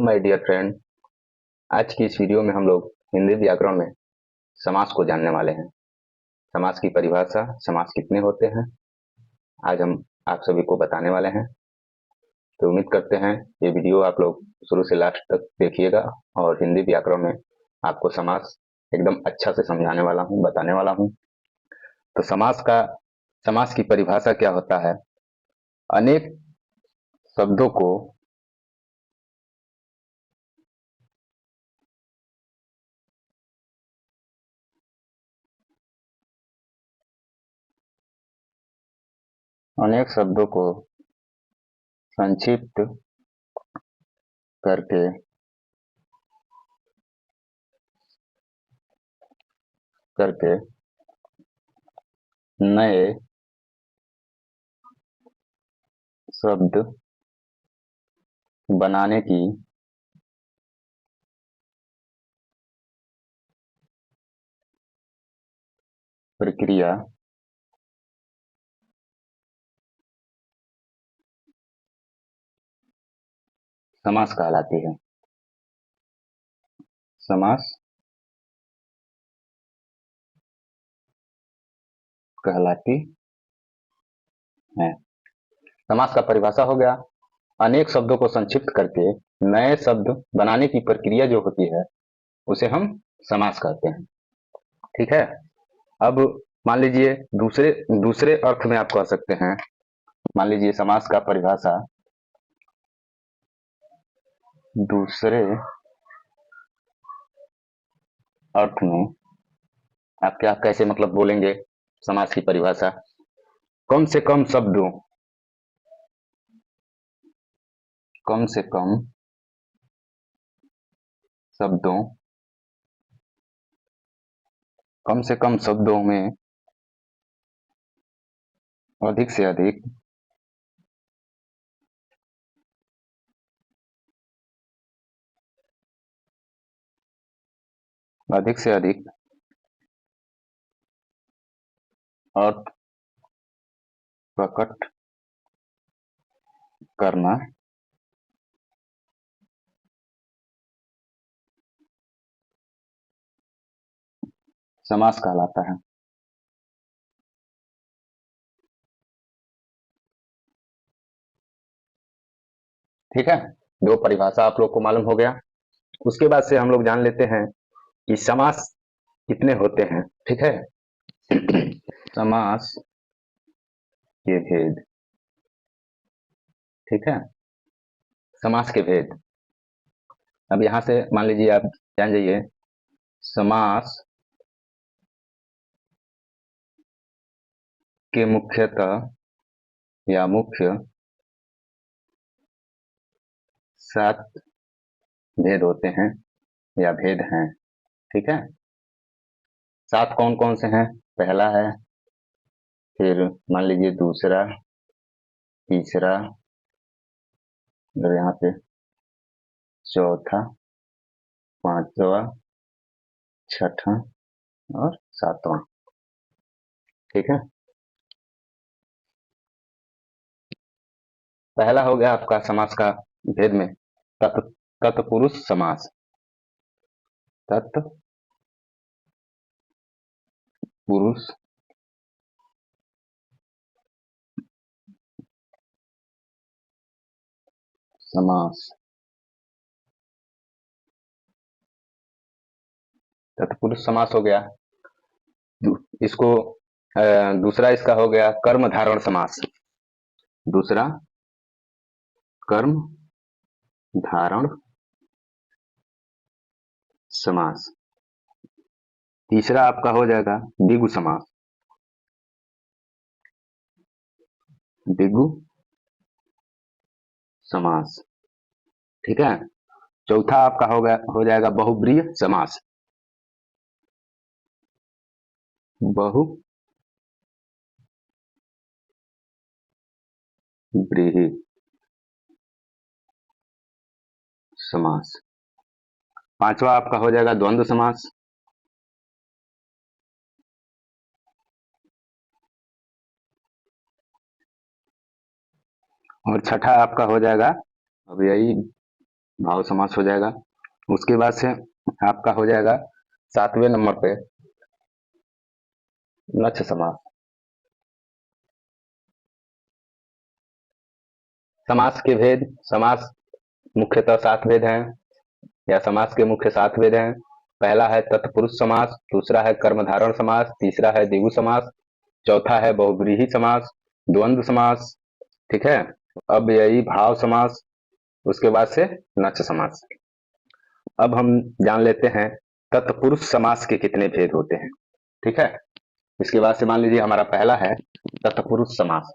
My dear friend. आज की इस वीडियो में हम लोग हिंदी व्याकरण में समास को जानने वाले हैं। समास की परिभाषा, समास कितने होते हैं, आज हम आप सभी को बताने वाले हैं। तो उम्मीद करते हैं ये वीडियो आप लोग शुरू से लास्ट तक देखिएगा और हिंदी व्याकरण में आपको समास एकदम अच्छा से समझाने वाला हूँ, बताने वाला हूँ। तो समास की परिभाषा क्या होता है? अनेक शब्दों को संक्षिप्त करके नए शब्द बनाने की प्रक्रिया समास कहलाती है। समास कहलाती है। समास का परिभाषा हो गया, अनेक शब्दों को संक्षिप्त करके नए शब्द बनाने की प्रक्रिया जो होती है उसे हम समास कहते हैं। ठीक है। अब मान लीजिए दूसरे दूसरे अर्थ में आप कह सकते हैं। मान लीजिए समास का परिभाषा दूसरे अर्थ में आप क्या कैसे मतलब बोलेंगे? समास की परिभाषा कम से कम शब्दों कम से कम शब्दों कम से कम शब्दों में अधिक से अधिक अर्थ प्रकट करना समास कहलाता है। ठीक है। दो परिभाषा आप लोग को मालूम हो गया। उसके बाद से हम लोग जान लेते हैं कि समास कितने होते हैं। ठीक है। समास के भेद। ठीक है। समास के भेद। अब यहां से मान लीजिए आप जान जाइए, समास के मुख्यतः या मुख्य 7 भेद होते हैं या भेद हैं। ठीक है। 7 कौन कौन से हैं? पहला है, फिर मान लीजिए दूसरा, तीसरा, और यहाँ पे चौथा, पांचवा, छठा और सातवां। ठीक है। पहला हो गया आपका समास का भेद में तत्पुरुष समास। तत्पुरुष समास। तत्पुरुष समास हो गया। इसको दूसरा इसका हो गया कर्म धारण समास। दूसरा कर्म धारण समास। तीसरा आपका हो जाएगा द्विगु समास। द्विगु समास। ठीक है। चौथा आपका हो जाएगा बहुब्रीहि समास। बहुब्रीहि समास। पांचवा आपका हो जाएगा द्वंद्व समास। और छठा आपका हो जाएगा, अब यही भाव समास हो जाएगा। उसके बाद से आपका हो जाएगा 7वें नंबर पे नक्ष समास। समास के भेद, समास मुख्यतः 7 भेद हैं, या समास के मुख्य 7 भेद हैं। पहला है तत्पुरुष समास, दूसरा है कर्मधारय समास, तीसरा है द्विगु समास, चौथा है बहुव्रीहि समास, द्वंद्व समास। ठीक है। अब यही भाव समास, उसके बाद से नक्ष समास। अब हम जान लेते हैं तत्पुरुष समास के कितने भेद होते हैं। ठीक है। इसके बाद से मान लीजिए हमारा पहला है तत्पुरुष समास।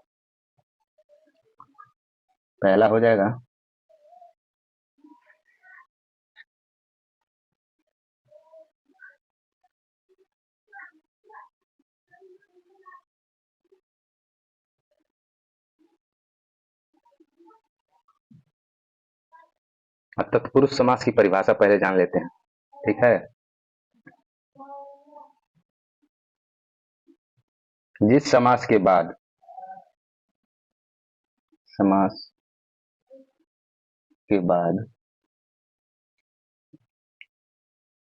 पहला हो जाएगा तत्पुरुष समास की परिभाषा पहले जान लेते हैं। ठीक है। जिस समास के बाद समास के बाद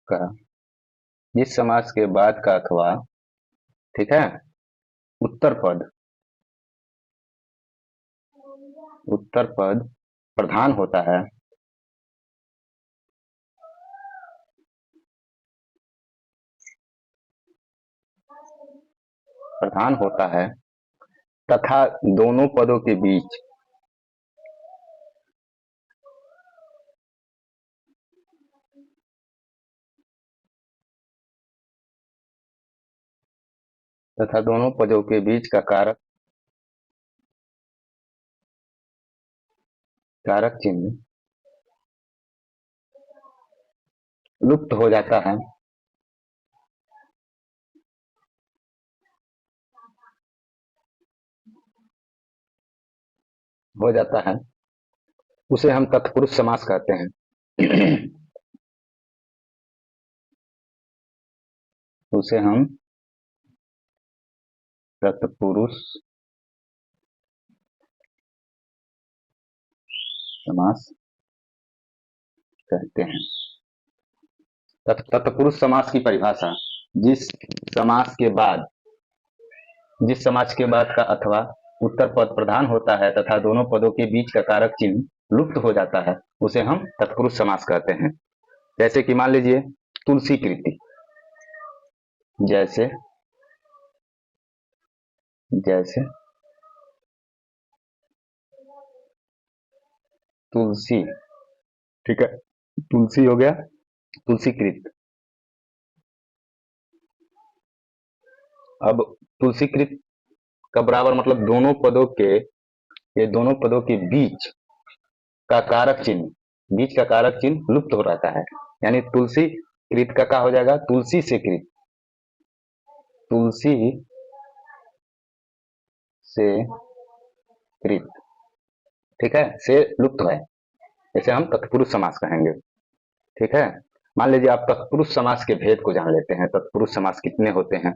का जिस समास के बाद का अथवा, ठीक है, उत्तर पद प्रधान होता है, तथा दोनों पदों के बीच का कारक चिन्ह लुप्त हो जाता है, उसे हम तत्पुरुष समास कहते हैं। उसे हम तत्पुरुष समास कहते हैं। तत्पुरुष समास की परिभाषा, जिस समास के बाद का अथवा उत्तर पद प्रधान होता है तथा दोनों पदों के बीच का कारक चिन्ह लुप्त हो जाता है, उसे हम तत्पुरुष समास कहते हैं। जैसे कि मान लीजिए तुलसी कृति, जैसे तुलसी, ठीक है, तुलसी हो गया, तुलसी कृत। अब तुलसी कृत का बराबर मतलब दोनों पदों के बीच का कारक चिन्ह लुप्त हो रहता है, यानी तुलसी कृत का क्या हो जाएगा, तुलसी से कृत, तुलसी से कृत, ठीक है, से लुप्त है, इसे हम तत्पुरुष समास कहेंगे। ठीक है। मान लीजिए आप तत्पुरुष समास के भेद को जान लेते हैं। तत्पुरुष समास कितने होते हैं।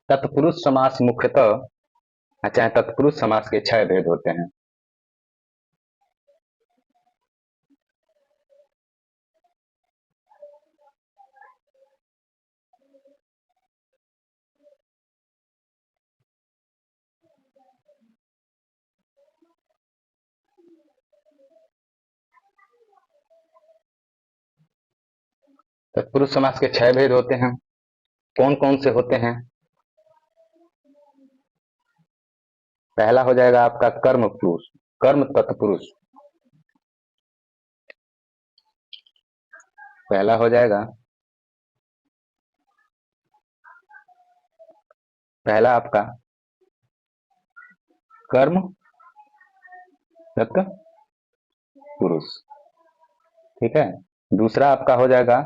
तत्पुरुष समास मुख्यतः, अच्छा, तत्पुरुष समास के 6 भेद होते हैं। तत्पुरुष समास के 6 भेद होते हैं। कौन कौन से होते हैं। पहला हो जाएगा आपका कर्म तत्पुरुष। पहला हो जाएगा, पहला आपका कर्म तत्पुरुष, ठीक है। दूसरा आपका हो जाएगा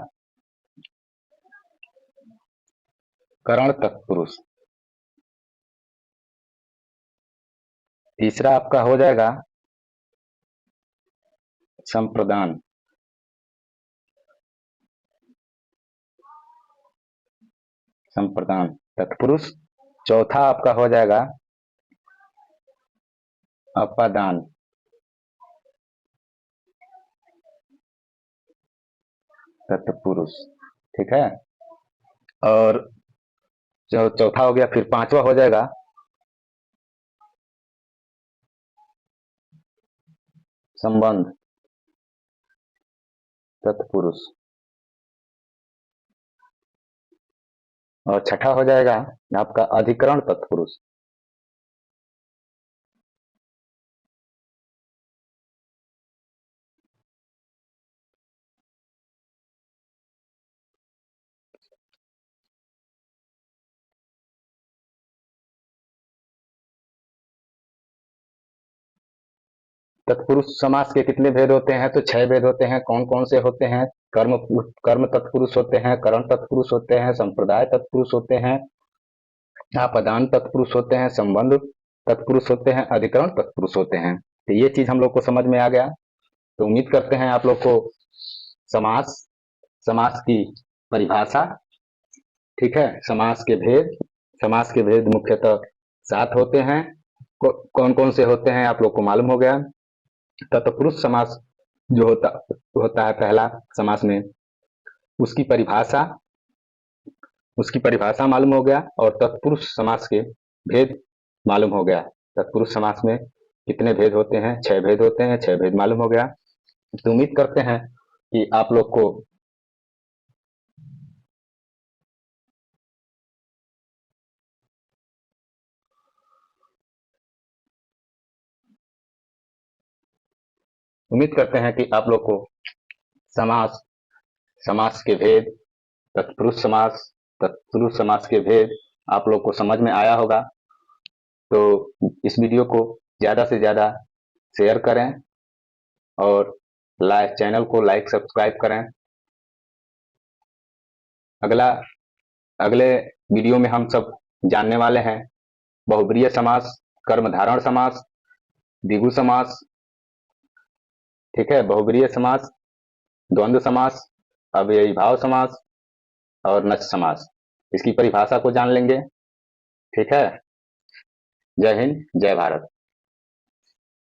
करण तत्पुरुष। तीसरा आपका हो जाएगा संप्रदान, संप्रदान तत्पुरुष। चौथा आपका हो जाएगा अपादान, तत्पुरुष। ठीक है, और चौथा हो गया। फिर पांचवा हो जाएगा संबंध, तत्पुरुष। और छठा हो जाएगा आपका अधिकरण, तत्पुरुष। तत्पुरुष समास के कितने भेद होते हैं? तो 6 भेद होते हैं। कौन कौन से होते हैं? कर्म कर्म तत्पुरुष होते हैं, करण तत्पुरुष होते हैं, संप्रदाय तत्पुरुष होते हैं, आपदान तत्पुरुष होते हैं, संबंध तत्पुरुष होते हैं, अधिकरण तत्पुरुष होते हैं। तो ये चीज हम लोग को समझ में आ गया। तो उम्मीद करते हैं आप लोग को समास, समास की परिभाषा, ठीक है, समास के भेद, समास के भेद मुख्यतः 7 होते हैं। कौन कौन से होते हैं आप लोग को मालूम हो गया। तत्पुरुष समास जो होता है पहला समास में, उसकी परिभाषा, उसकी परिभाषा मालूम हो गया, और तत्पुरुष समास के भेद मालूम हो गया। तत्पुरुष समास में कितने भेद होते हैं? 6 भेद होते हैं, 6 भेद मालूम हो गया। तो उम्मीद करते हैं कि आप लोग को समास, समास के भेद, तत्पुरुष समास, तत्पुरुष समास के भेद आप लोग को समझ में आया होगा। तो इस वीडियो को ज़्यादा से ज़्यादा शेयर करें और चैनल को लाइक सब्सक्राइब करें। अगले वीडियो में हम सब जानने वाले हैं बहुब्रीहि समास, कर्मधारय समास, द्विगु समास, ठीक है, बहुब्रीहि समास, द्वंद्व समास, अव्ययीभाव समास और नच समास। इसकी परिभाषा को जान लेंगे। ठीक है, जय हिंद, जय भारत।